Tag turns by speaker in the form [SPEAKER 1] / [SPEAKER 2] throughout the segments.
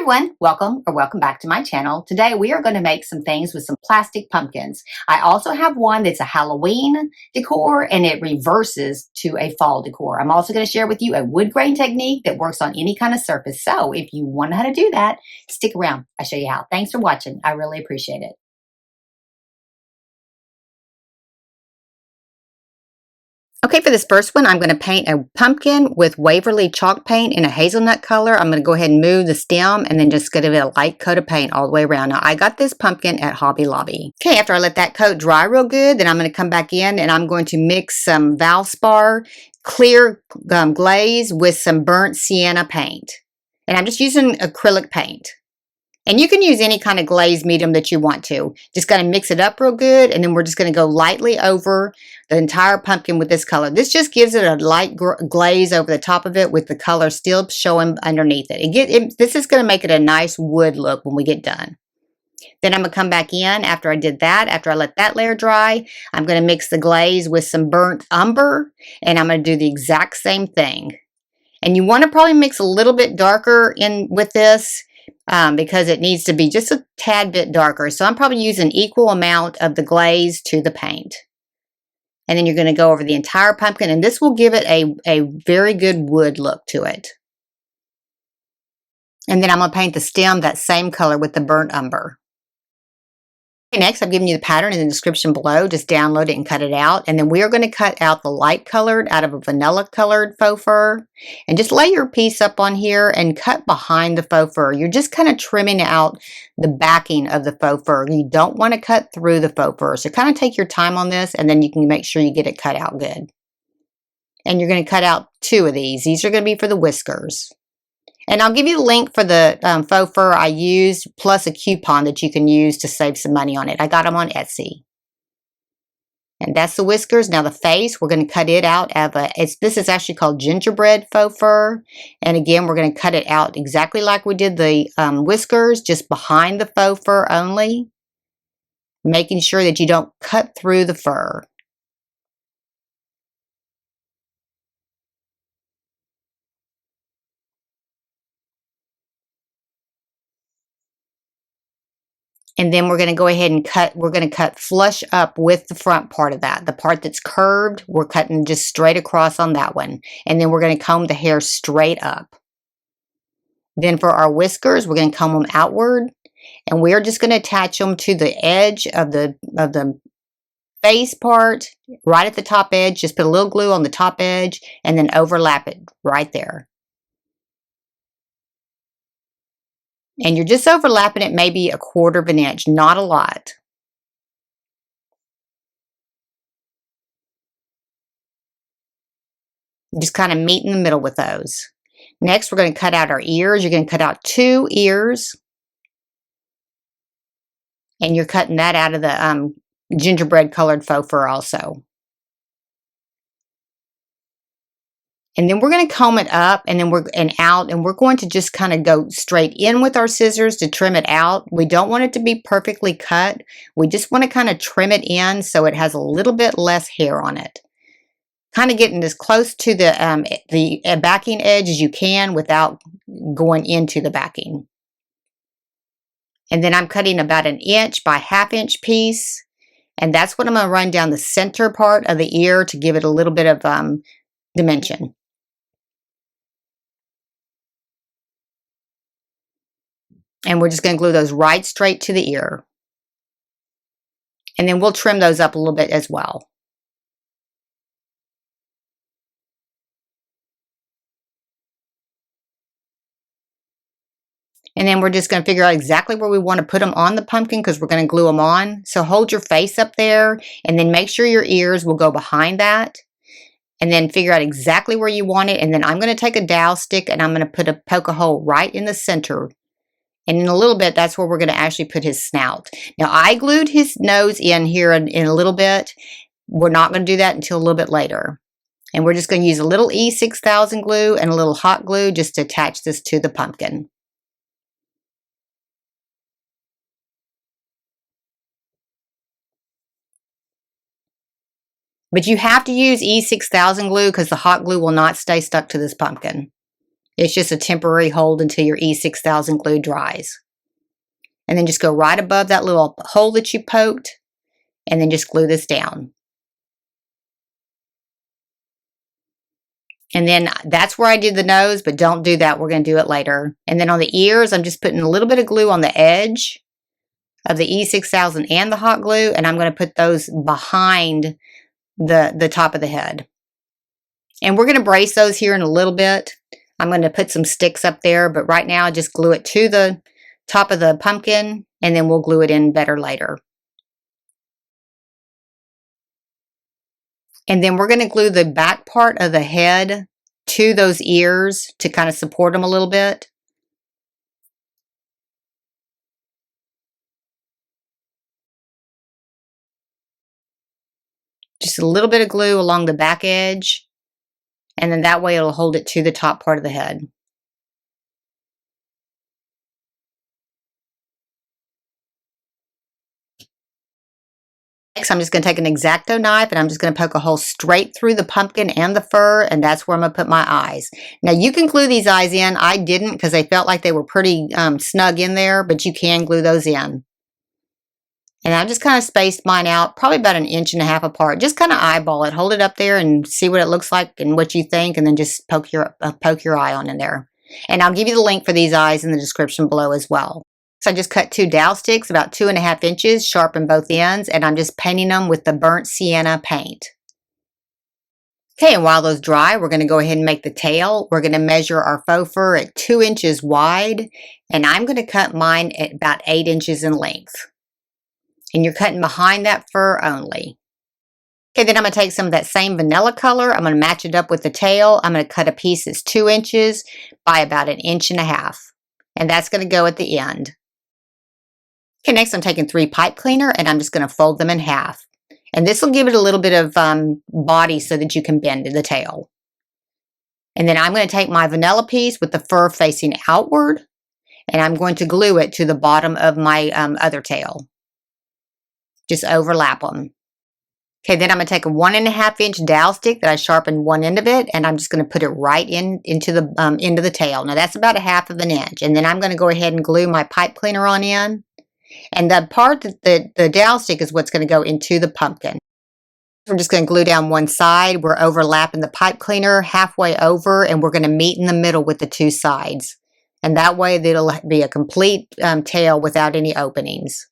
[SPEAKER 1] everyone, welcome back to my channel. Today we are going to make some things with some plastic pumpkins. I also have one that's a Halloween decor and it reverses to a fall decor. I'm also going to share with you a wood grain technique that works on any kind of surface. So if you want to know how to do that, stick around. I'll show you how. Thanks for watching. I really appreciate it. Okay, for this first one, I'm going to paint a pumpkin with Waverly chalk paint in a hazelnut color. I'm going to go ahead and move the stem and then just give it a light coat of paint all the way around. Now, I got this pumpkin at Hobby Lobby. Okay, after I let that coat dry real good, then I'm going to come back in and I'm going to mix some Valspar clear glaze with some burnt sienna paint. And I'm just using acrylic paint. And you can use any kind of glaze medium that you want to. Just going to mix it up real good, and then we're just going to go lightly over the entire pumpkin with this color. This just gives it a light glaze over the top of it with the color still showing underneath it. This is going to make it a nice wood look when we get done. Then I'm going to come back in after I did that. After I let that layer dry, I'm going to mix the glaze with some burnt umber, and I'm going to do the exact same thing. And you want to probably mix a little bit darker in with this, because it needs to be just a tad bit darker. So I'm probably using equal amount of the glaze to the paint. And then you're going to go over the entire pumpkin, and this will give it a very good wood look to it. And then I'm going to paint the stem that same color with the burnt umber. Okay, next, I've given you the pattern in the description below. Just download it and cut it out. And then we are going to cut out the light colored out of a vanilla colored faux fur. And just lay your piece up on here and cut behind the faux fur. You're just kind of trimming out the backing of the faux fur. You don't want to cut through the faux fur. So kind of take your time on this, and then you can make sure you get it cut out good. And you're going to cut out 2 of these. These are going to be for the whiskers. And I'll give you the link for the faux fur I used, plus a coupon that you can use to save some money on it. I got them on Etsy. And that's the whiskers. Now the face, we're going to cut it out of this is actually called Gingerbread Faux Fur. And again, we're going to cut it out exactly like we did the whiskers, just behind the faux fur only. Making sure that you don't cut through the fur. And then we're going to go ahead and cut flush up with the front part of that. The part that's curved, we're cutting just straight across on that one. And then we're going to comb the hair straight up. Then for our whiskers, we're going to comb them outward. And we're just going to attach them to the edge of the face part, right at the top edge. Just put a little glue on the top edge and then overlap it right there. And you're just overlapping it maybe 1/4 of an inch, not a lot. Just kind of meet in the middle with those. Next, we're going to cut out our ears. You're going to cut out 2 ears. And you're cutting that out of the gingerbread colored faux fur also. And then we're going to comb it up and then out, and we're going to just kind of go straight in with our scissors to trim it out. We don't want it to be perfectly cut. We just want to kind of trim it in so it has a little bit less hair on it. Kind of getting as close to the backing edge as you can without going into the backing. And then I'm cutting about 1 inch by 1/2 inch piece. And that's what I'm going to run down the center part of the ear to give it a little bit of dimension. And we're just going to glue those right straight to the ear. And then we'll trim those up a little bit as well. And then we're just going to figure out exactly where we want to put them on the pumpkin because we're going to glue them on. So hold your face up there and then make sure your ears will go behind that. And then figure out exactly where you want it. And then I'm going to take a dowel stick and I'm going to poke a hole right in the center. And in a little bit, that's where we're going to actually put his snout. Now, I glued his nose in here in a little bit. We're not going to do that until a little bit later. And we're just going to use a little E6000 glue and a little hot glue just to attach this to the pumpkin. But you have to use E6000 glue because the hot glue will not stay stuck to this pumpkin. It's just a temporary hold until your E6000 glue dries. And then just go right above that little hole that you poked, and then just glue this down. And then that's where I did the nose, but don't do that. We're going to do it later. And then on the ears, I'm just putting a little bit of glue on the edge of the E6000 and the hot glue, and I'm going to put those behind the top of the head. And we're going to brace those here in a little bit. I'm going to put some sticks up there, but right now just glue it to the top of the pumpkin, and then we'll glue it in better later. And then we're going to glue the back part of the head to those ears to kind of support them a little bit. Just a little bit of glue along the back edge, and then that way it'll hold it to the top part of the head. Next, I'm just going to take an X-Acto knife and I'm just going to poke a hole straight through the pumpkin and the fur, and that's where I'm going to put my eyes. Now, you can glue these eyes in. I didn't because they felt like they were pretty snug in there, but you can glue those in. And I just kind of spaced mine out, probably about 1.5 inches apart. Just kind of eyeball it, hold it up there and see what it looks like and what you think, and then just poke your eye on in there. And I'll give you the link for these eyes in the description below as well. So I just cut 2 dowel sticks about 2.5 inches, sharpen both ends, and I'm just painting them with the burnt sienna paint. Okay, and while those dry, we're going to go ahead and make the tail. We're going to measure our faux fur at 2 inches wide, and I'm going to cut mine at about 8 inches in length. And you're cutting behind that fur only. Okay, then I'm going to take some of that same vanilla color. I'm going to match it up with the tail. I'm going to cut a piece that's 2 inches by about 1.5 inches. And that's going to go at the end. Okay, next I'm taking 3 pipe cleaner and I'm just going to fold them in half. And this will give it a little bit of body so that you can bend the tail. And then I'm going to take my vanilla piece with the fur facing outward, and I'm going to glue it to the bottom of my other tail. Just overlap them. Okay, then I'm going to take a 1.5 inch dowel stick that I sharpened one end of it, and I'm just going to put it right into the end of the tail. Now that's about 1/2 inch. And then I'm going to go ahead and glue my pipe cleaner on in. And the part that the dowel stick is what's going to go into the pumpkin. We're just going to glue down one side. We're overlapping the pipe cleaner halfway over, and we're going to meet in the middle with the 2 sides. And that way it'll be a complete tail without any openings.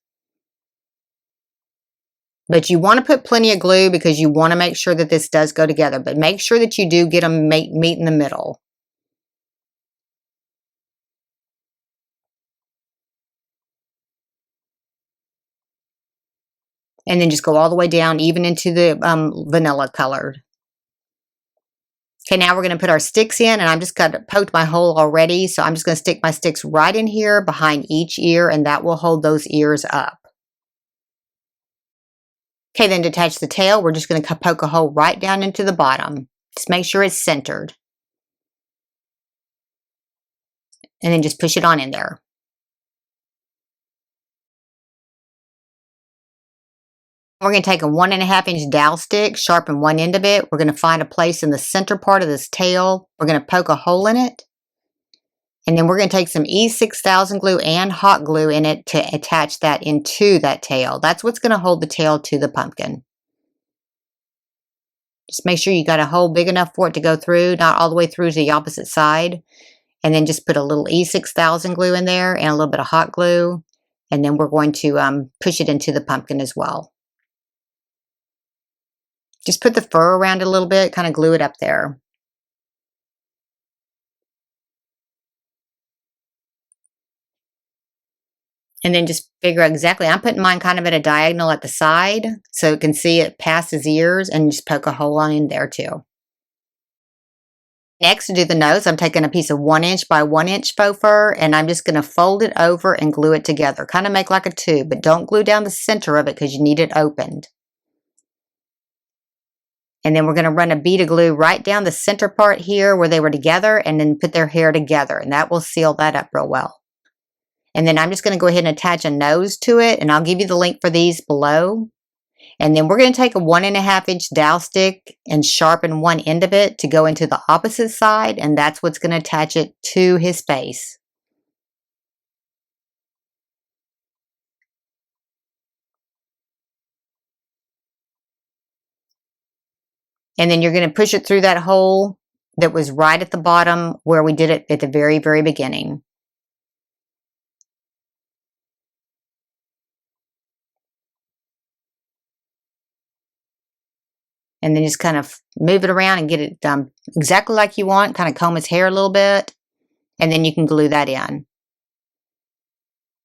[SPEAKER 1] But you want to put plenty of glue because you want to make sure that this does go together. But make sure that you do get them meet in the middle. And then just go all the way down, even into the vanilla color. Okay, now we're going to put our sticks in, and I'm just got poked my hole already. So I'm just going to stick my sticks right in here behind each ear, and that will hold those ears up. Okay, then to attach the tail, we're just going to poke a hole right down into the bottom. Just make sure it's centered. And then just push it on in there. We're going to take a 1.5 inch dowel stick, sharpen one end of it. We're going to find a place in the center part of this tail. We're going to poke a hole in it. And then we're going to take some E6000 glue and hot glue in it to attach that into that tail. That's what's going to hold the tail to the pumpkin. Just make sure you got a hole big enough for it to go through, not all the way through to the opposite side. And then just put a little E6000 glue in there and a little bit of hot glue. And then we're going to push it into the pumpkin as well. Just put the fur around it a little bit, kind of glue it up there. And then just figure out exactly, I'm putting mine kind of at a diagonal at the side so you can see it past his ears, and just poke a hole on in there too. Next, to do the nose, I'm taking a piece of 1 inch by 1 inch faux fur, and I'm just going to fold it over and glue it together. Kind of make like a tube, but don't glue down the center of it because you need it opened. And then we're going to run a bead of glue right down the center part here where they were together, and then put their hair together, and that will seal that up real well. And then I'm just going to go ahead and attach a nose to it, and I'll give you the link for these below. And then we're going to take a 1.5-inch dowel stick and sharpen one end of it to go into the opposite side, and that's what's going to attach it to his face. And then you're going to push it through that hole that was right at the bottom where we did it at the very, very beginning. And then just kind of move it around and get it done exactly like you want. Kind of comb his hair a little bit. And then you can glue that in.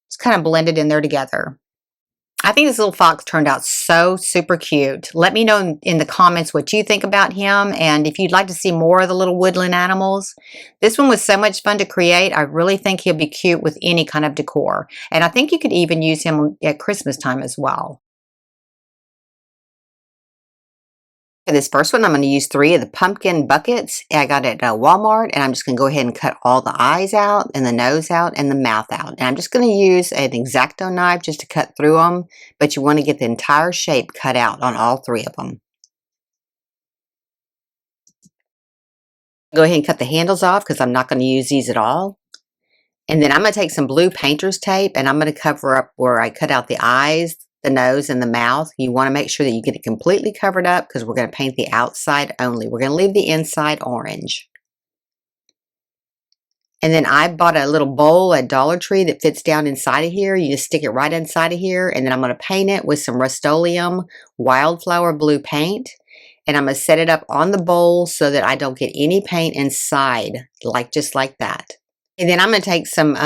[SPEAKER 1] It's kind of blended in there together. I think this little fox turned out so super cute. Let me know in the comments what you think about him, and if you'd like to see more of the little woodland animals. This one was so much fun to create. I really think he'll be cute with any kind of decor. And I think you could even use him at Christmas time as well. For this first one, I'm going to use 3 of the pumpkin buckets I got at Walmart, and I'm just going to go ahead and cut all the eyes out and the nose out and the mouth out. And I'm just going to use an X-Acto knife just to cut through them, but you want to get the entire shape cut out on all 3 of them. Go ahead and cut the handles off because I'm not going to use these at all. And then I'm going to take some blue painter's tape and I'm going to cover up where I cut out the eyes, the nose, and the mouth. You want to make sure that you get it completely covered up because we're going to paint the outside only. We're going to leave the inside orange. And then I bought a little bowl at Dollar Tree that fits down inside of here. You just stick it right inside of here, and then I'm going to paint it with some Rust-Oleum wildflower blue paint. And I'm going to set it up on the bowl so that I don't get any paint inside, just like that. And then I'm going to take some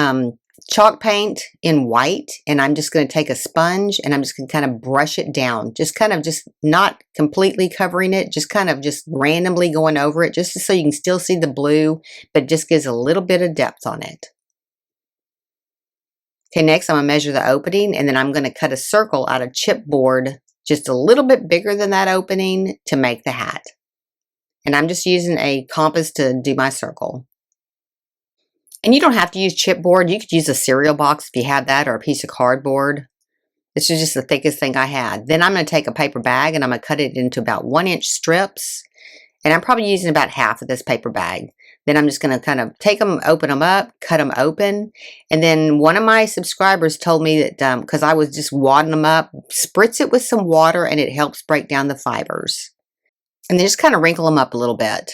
[SPEAKER 1] chalk paint in white, and I'm just going to take a sponge and I'm just going to kind of brush it down, just not completely covering it, just randomly going over it, just so you can still see the blue, but just gives a little bit of depth on it. Okay, next I'm going to measure the opening, and then I'm going to cut a circle out of chipboard just a little bit bigger than that opening to make the hat. And I'm just using a compass to do my circle. And you don't have to use chipboard. You could use a cereal box if you have that, or a piece of cardboard. This is just the thickest thing I had. Then I'm going to take a paper bag and I'm going to cut it into about 1-inch strips. And I'm probably using about half of this paper bag. Then I'm just going to kind of take them, open them up, cut them open. And then one of my subscribers told me that because I was just wadding them up, spritz it with some water and it helps break down the fibers. And then just kind of wrinkle them up a little bit.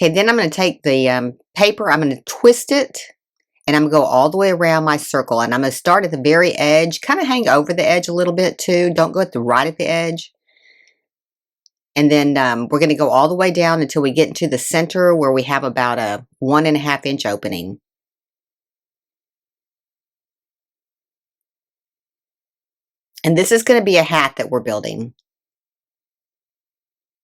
[SPEAKER 1] Okay, then I'm going to take the paper, I'm going to twist it, and I'm going to go all the way around my circle. And I'm going to start at the very edge, kind of hang over the edge a little bit too. Don't go right at the edge. And then we're going to go all the way down until we get into the center where we have about a 1.5-inch opening. And this is going to be a hat that we're building.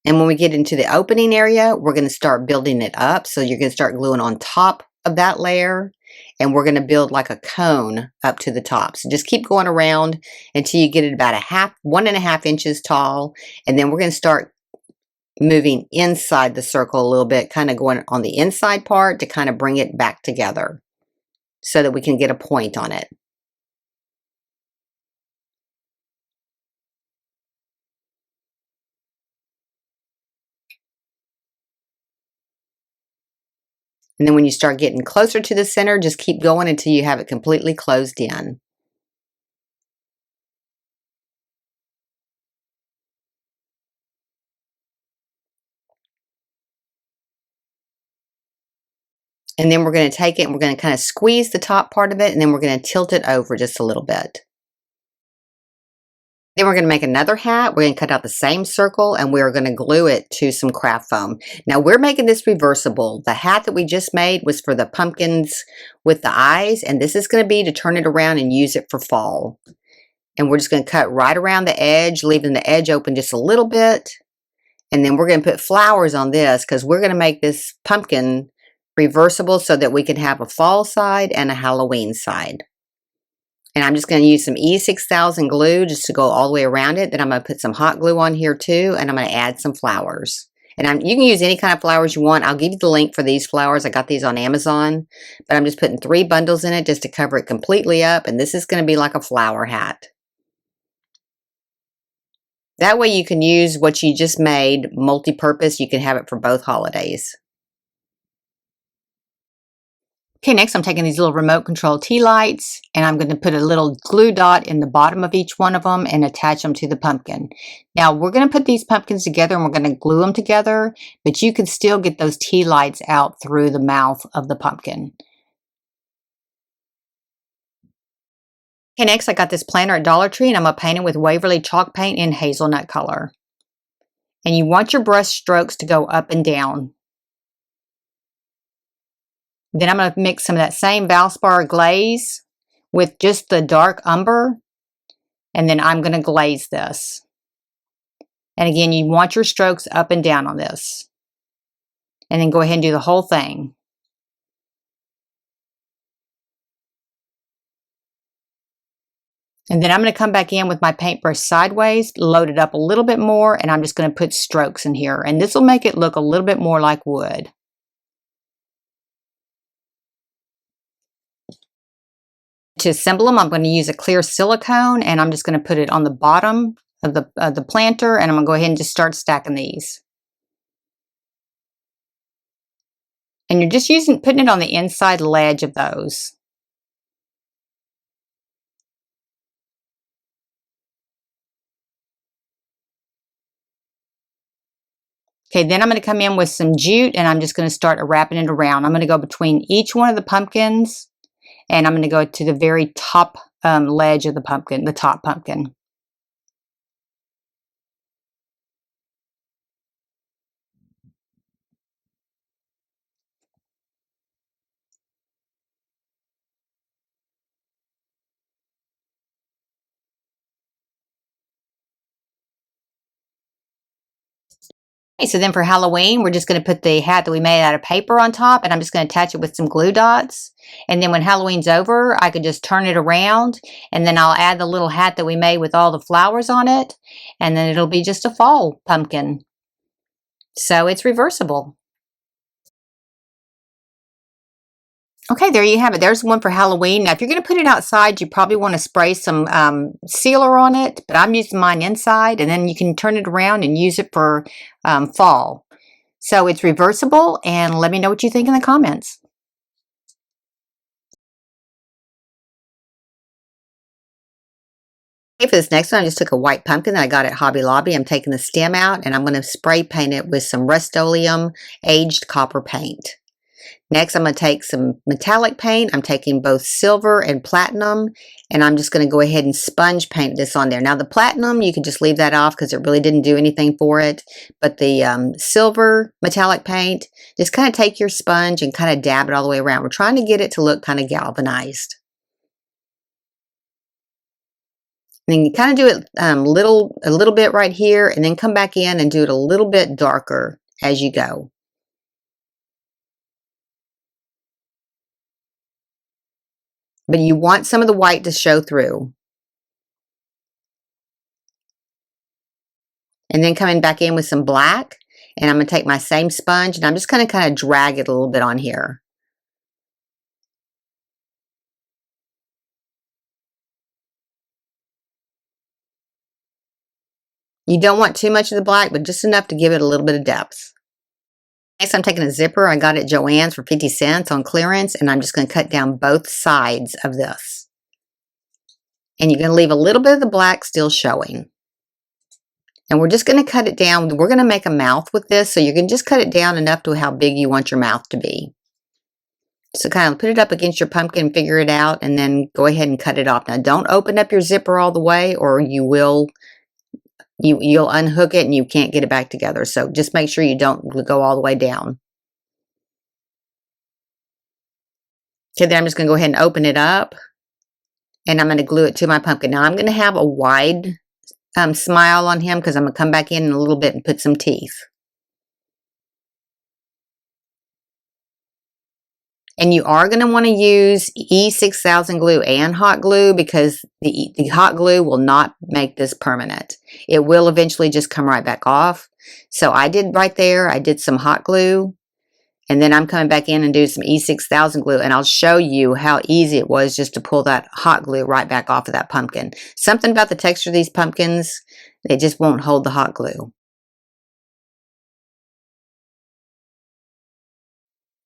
[SPEAKER 1] And when we get into the opening area, we're going to start building it up. So you're going to start gluing on top of that layer, and we're going to build like a cone up to the top. So just keep going around until you get it about 1.5 inches tall. And then we're going to start moving inside the circle a little bit, kind of going on the inside part to kind of bring it back together so that we can get a point on it. And then when you start getting closer to the center, just keep going until you have it completely closed in. And then we're going to take it and we're going to kind of squeeze the top part of it, and then we're going to tilt it over just a little bit. Then we're going to make another hat. We're going to cut out the same circle and we're going to glue it to some craft foam. Now we're making this reversible. The hat that we just made was for the pumpkins with the eyes, and this is going to be to turn it around and use it for fall. And we're just going to cut right around the edge, leaving the edge open just a little bit. And then we're going to put flowers on this because we're going to make this pumpkin reversible so that we can have a fall side and a Halloween side. And I'm just going to use some E6000 glue just to go all the way around it. Then I'm going to put some hot glue on here too, and I'm going to add some flowers. And you can use any kind of flowers you want. I'll give you the link for these flowers. I got these on Amazon, but I'm just putting 3 bundles in it just to cover it completely up. And this is going to be like a flower hat. That way you can use what you just made multi-purpose. You can have it for both holidays. Okay, next I'm taking these little remote control tea lights and I'm going to put a little glue dot in the bottom of each one of them and attach them to the pumpkin. Now we're going to put these pumpkins together and we're going to glue them together, but you can still get those tea lights out through the mouth of the pumpkin. Okay, next I got this planter at Dollar Tree and I'm going to paint it with Waverly chalk paint in hazelnut color. And you want your brush strokes to go up and down. Then I'm going to mix some of that same Valspar glaze with just the dark umber. And then I'm going to glaze this. And again, you want your strokes up and down on this. And then go ahead and do the whole thing. And then I'm going to come back in with my paintbrush sideways, load it up a little bit more, and I'm just going to put strokes in here. And this will make it look a little bit more like wood. To assemble them, I'm going to use a clear silicone, and I'm just going to put it on the bottom of the planter, and I'm going to go ahead and just start stacking these. And you're just putting it on the inside ledge of those. Okay, then I'm going to come in with some jute, and I'm just going to start wrapping it around. I'm going to go between each one of the pumpkins, and I'm going to go to the very top ledge of the pumpkin, the top pumpkin. Okay, so then for Halloween, we're just going to put the hat that we made out of paper on top, and I'm just going to attach it with some glue dots. And then when Halloween's over, I could just turn it around, and then I'll add the little hat that we made with all the flowers on it, and then it'll be just a fall pumpkin. So it's reversible. Okay, there you have it. There's one for Halloween. Now, if you're going to put it outside, you probably want to spray some sealer on it, but I'm using mine inside, and then you can turn it around and use it for fall. So it's reversible, and let me know what you think in the comments. Okay, for this next one, I just took a white pumpkin that I got at Hobby Lobby. I'm taking the stem out, and I'm going to spray paint it with some Rust-Oleum aged copper paint. Next, I'm going to take some metallic paint. I'm taking both silver and platinum, and I'm just going to go ahead and sponge paint this on there. Now, the platinum, you can just leave that off because it really didn't do anything for it. But the silver metallic paint, just kind of take your sponge and kind of dab it all the way around. We're trying to get it to look kind of galvanized. And then you kind of do it a little bit right here, and then come back in and do it a little bit darker as you go. But you want some of the white to show through. And then coming back in with some black, and I'm going to take my same sponge, and I'm just going to kind of drag it a little bit on here. You don't want too much of the black, but just enough to give it a little bit of depth. Next, I'm taking a zipper I got at Joann's for 50 cents on clearance, and I'm just going to cut down both sides of this. And you're going to leave a little bit of the black still showing. And we're just going to cut it down. We're going to make a mouth with this, so you can just cut it down enough to how big you want your mouth to be. So kind of put it up against your pumpkin, figure it out, and then go ahead and cut it off. Now, don't open up your zipper all the way, or you'll unhook it and you can't get it back together. So just make sure you don't go all the way down. Okay, then I'm just going to go ahead and open it up, and I'm going to glue it to my pumpkin. Now I'm going to have a wide smile on him because I'm going to come back in a little bit and put some teeth. And you are going to want to use E6000 glue and hot glue because the hot glue will not make this permanent. It will eventually just come right back off. So I did right there, I did some hot glue. And then I'm coming back in and do some E6000 glue, and I'll show you how easy it was just to pull that hot glue right back off of that pumpkin. Something about the texture of these pumpkins, they just won't hold the hot glue.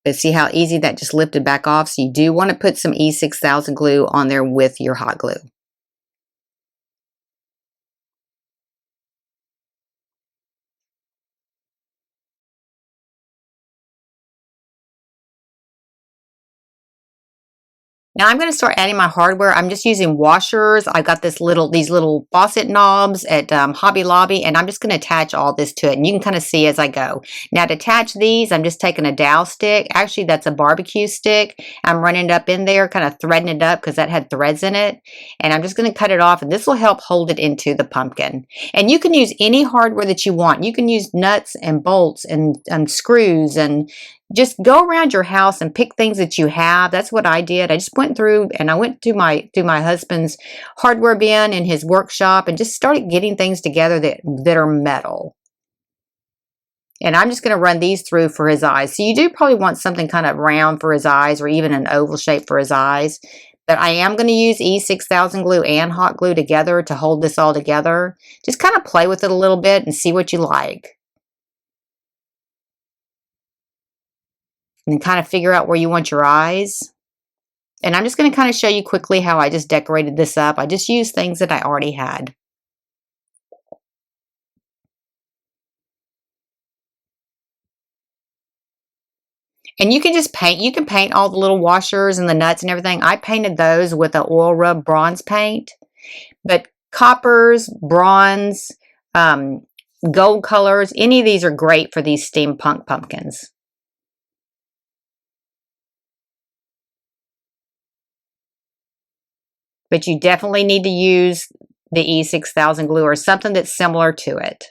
[SPEAKER 1] But see how easy that just lifted back off? So you do want to put some E6000 glue on there with your hot glue. Now I'm going to start adding my hardware. I'm just using washers. I've got these little faucet knobs at Hobby Lobby, and I'm just going to attach all this to it. And you can kind of see as I go. Now to attach these, I'm just taking a dowel stick. Actually, that's a barbecue stick. I'm running it up in there, kind of threading it up because that had threads in it. And I'm just going to cut it off, and this will help hold it into the pumpkin. And you can use any hardware that you want. You can use nuts and bolts and screws, and just go around your house and pick things that you have. That's what I did. I just went through and I went to my husband's hardware bin in his workshop and just started getting things together that are metal. And I'm just going to run these through for his eyes. So you do probably want something kind of round for his eyes, or even an oval shape for his eyes. But I am going to use E6000 glue and hot glue together to hold this all together. Just kind of play with it a little bit and see what you like. And kind of figure out where you want your eyes. And I'm just going to kind of show you quickly how I just decorated this up. I just used things that I already had. And you can just paint. You can paint all the little washers and the nuts and everything. I painted those with an oil rub bronze paint. But coppers, bronze, gold colors, any of these are great for these steampunk pumpkins. But you definitely need to use the E6000 glue or something that's similar to it.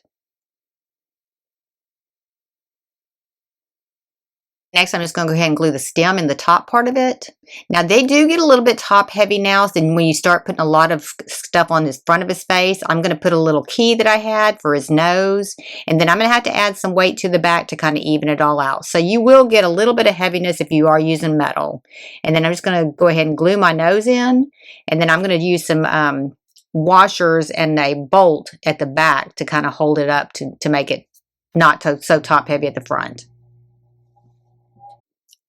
[SPEAKER 1] Next, I'm just going to go ahead and glue the stem in the top part of it. Now, they do get a little bit top heavy now. So when you start putting a lot of stuff on the front of his face, I'm going to put a little key that I had for his nose. And then I'm going to have to add some weight to the back to kind of even it all out. So you will get a little bit of heaviness if you are using metal. And then I'm just going to go ahead and glue my nose in. And then I'm going to use some washers and a bolt at the back to kind of hold it up to make it not so top heavy at the front.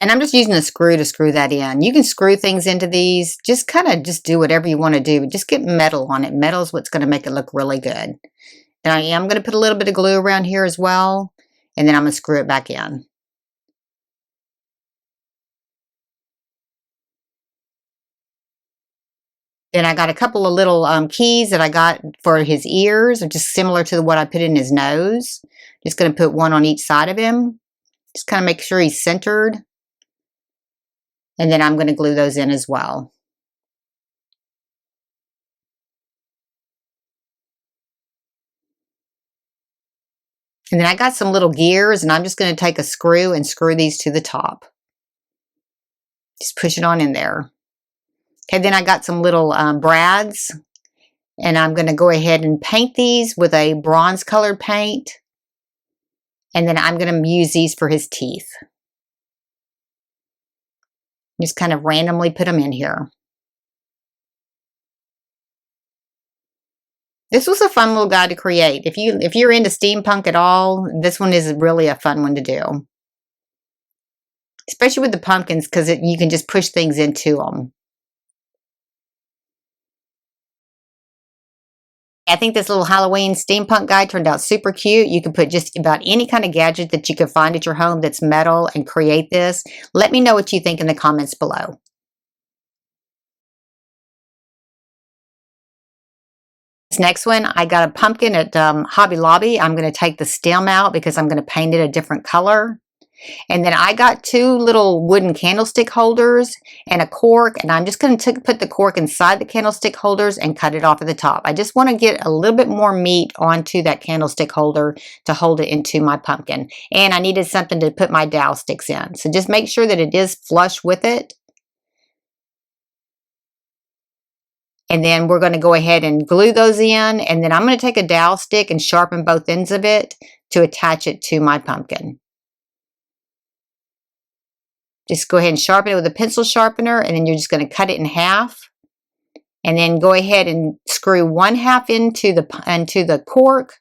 [SPEAKER 1] And I'm just using a screw to screw that in. You can screw things into these. Just kind of just do whatever you want to do. Just get metal on it. Metal is what's going to make it look really good. And I am going to put a little bit of glue around here as well. And then I'm going to screw it back in. Then I got a couple of little keys that I got for his ears, just similar to what I put in his nose. Just going to put one on each side of him. Just kind of make sure he's centered. And then I'm going to glue those in as well. And then I got some little gears, and I'm just going to take a screw and screw these to the top. Just push it on in there. Okay, then I got some little brads, and I'm going to go ahead and paint these with a bronze colored paint. And then I'm going to use these for his teeth. Just kind of randomly put them in here. This was a fun little guy to create. If you're into steampunk at all, this one is really a fun one to do. Especially with the pumpkins, because you can just push things into them. I think this little Halloween steampunk guy turned out super cute. You can put just about any kind of gadget that you can find at your home that's metal and create this. Let me know what you think in the comments below. This next one, I got a pumpkin at Hobby Lobby. I'm going to take the stem out because I'm going to paint it a different color. And then I got two little wooden candlestick holders and a cork, and I'm just going to put the cork inside the candlestick holders and cut it off at the top. I just want to get a little bit more meat onto that candlestick holder to hold it into my pumpkin. And I needed something to put my dowel sticks in. So just make sure that it is flush with it. And then we're going to go ahead and glue those in. And then I'm going to take a dowel stick and sharpen both ends of it to attach it to my pumpkin. Just go ahead and sharpen it with a pencil sharpener, and then you're just going to cut it in half. And then go ahead and screw 1/2 into the cork.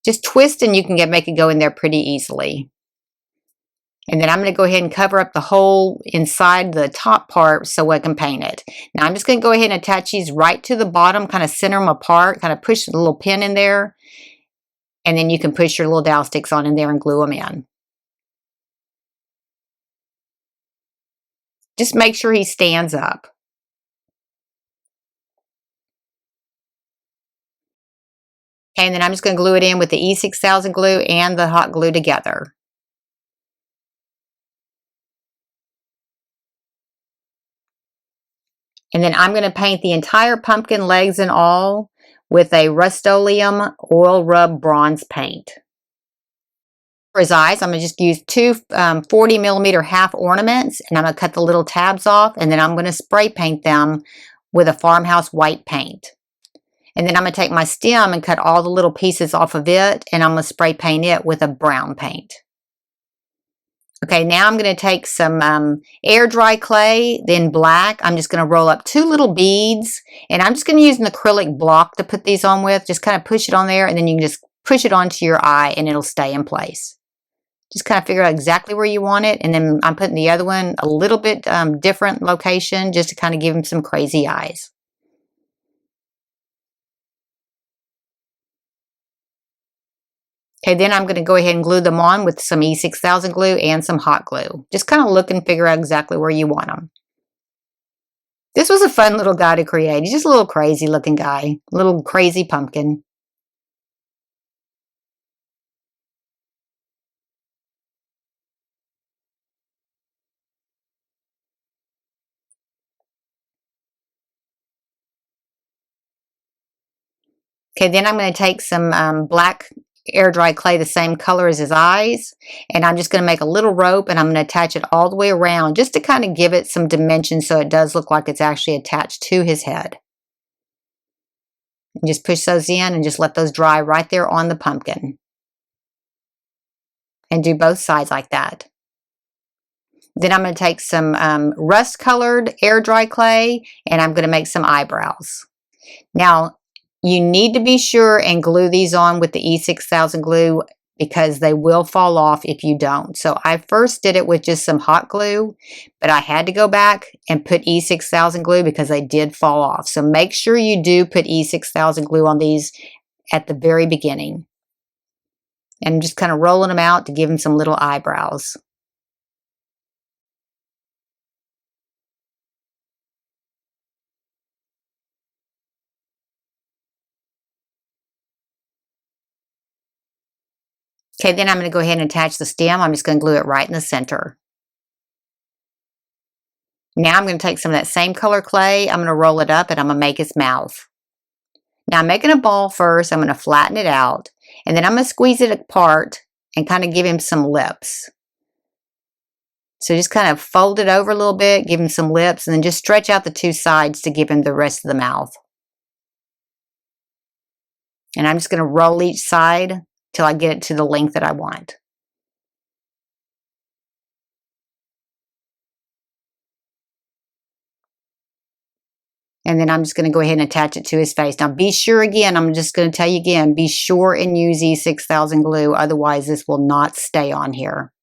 [SPEAKER 1] Just twist and you can make it go in there pretty easily. And then I'm going to go ahead and cover up the hole inside the top part so I can paint it. Now I'm just going to go ahead and attach these right to the bottom, kind of center them apart, kind of push the little pin in there. And then you can push your little dowel sticks on in there and glue them in. Just make sure he stands up. Okay, and then I'm just going to glue it in with the E6000 glue and the hot glue together. And then I'm going to paint the entire pumpkin, legs and all, with a Rust-Oleum oil rub bronze paint. For his eyes, I'm going to just use two 40mm half ornaments, and I'm going to cut the little tabs off, and then I'm going to spray paint them with a farmhouse white paint. And then I'm going to take my stem and cut all the little pieces off of it, and I'm going to spray paint it with a brown paint. Okay, now I'm going to take some air dry clay, then black. I'm just going to roll up 2 little beads, and I'm just going to use an acrylic block to put these on with. Just kind of push it on there, and then you can just push it onto your eye, and it'll stay in place. Just kind of figure out exactly where you want it, and then I'm putting the other one a little bit different location just to kind of give him some crazy eyes. Okay, then I'm going to go ahead and glue them on with some E6000 glue and some hot glue. Just kind of look and figure out exactly where you want them. This was a fun little guy to create. He's just a little crazy looking guy. A little crazy pumpkin. Okay, then I'm going to take some black air dry clay the same color as his eyes, and I'm just going to make a little rope, and I'm going to attach it all the way around just to kind of give it some dimension so it does look like it's actually attached to his head. And just push those in and just let those dry right there on the pumpkin. And do both sides like that. Then I'm going to take some rust colored air dry clay, and I'm going to make some eyebrows. Now, you need to be sure and glue these on with the E6000 glue because they will fall off if you don't. So I first did it with just some hot glue, but I had to go back and put E6000 glue because they did fall off. So make sure you do put E6000 glue on these at the very beginning. And I'm just kind of rolling them out to give them some little eyebrows. Okay, then I'm going to go ahead and attach the stem. I'm just going to glue it right in the center. Now I'm going to take some of that same color clay. I'm going to roll it up and I'm going to make his mouth. Now I'm making a ball first. I'm going to flatten it out. And then I'm going to squeeze it apart and kind of give him some lips. So just kind of fold it over a little bit, give him some lips, and then just stretch out the 2 sides to give him the rest of the mouth. And I'm just going to roll each side till I get it to the length that I want. And then I'm just going to go ahead and attach it to his face. Now be sure again, I'm just going to tell you again, be sure and use E6000 glue, otherwise this will not stay on here.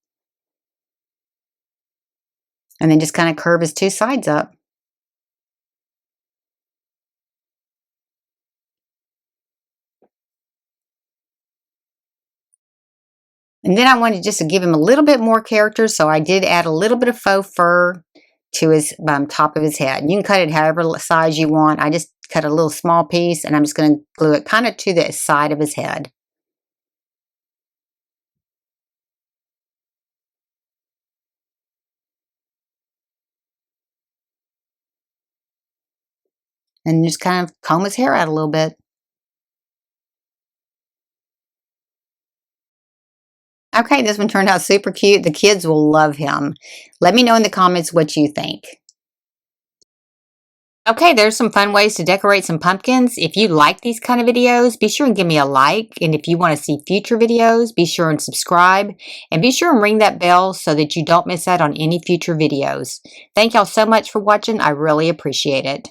[SPEAKER 1] And then just kind of curve his 2 sides up. And then I wanted just to give him a little bit more character, so I did add a little bit of faux fur to his top of his head. You can cut it however size you want. I just cut a little small piece, and I'm just going to glue it kind of to the side of his head. And just kind of comb his hair out a little bit. Okay, this one turned out super cute. The kids will love him. Let me know in the comments what you think. Okay, there's some fun ways to decorate some pumpkins. If you like these kind of videos, be sure and give me a like. And if you want to see future videos, be sure and subscribe. And be sure and ring that bell so that you don't miss out on any future videos. Thank y'all so much for watching. I really appreciate it.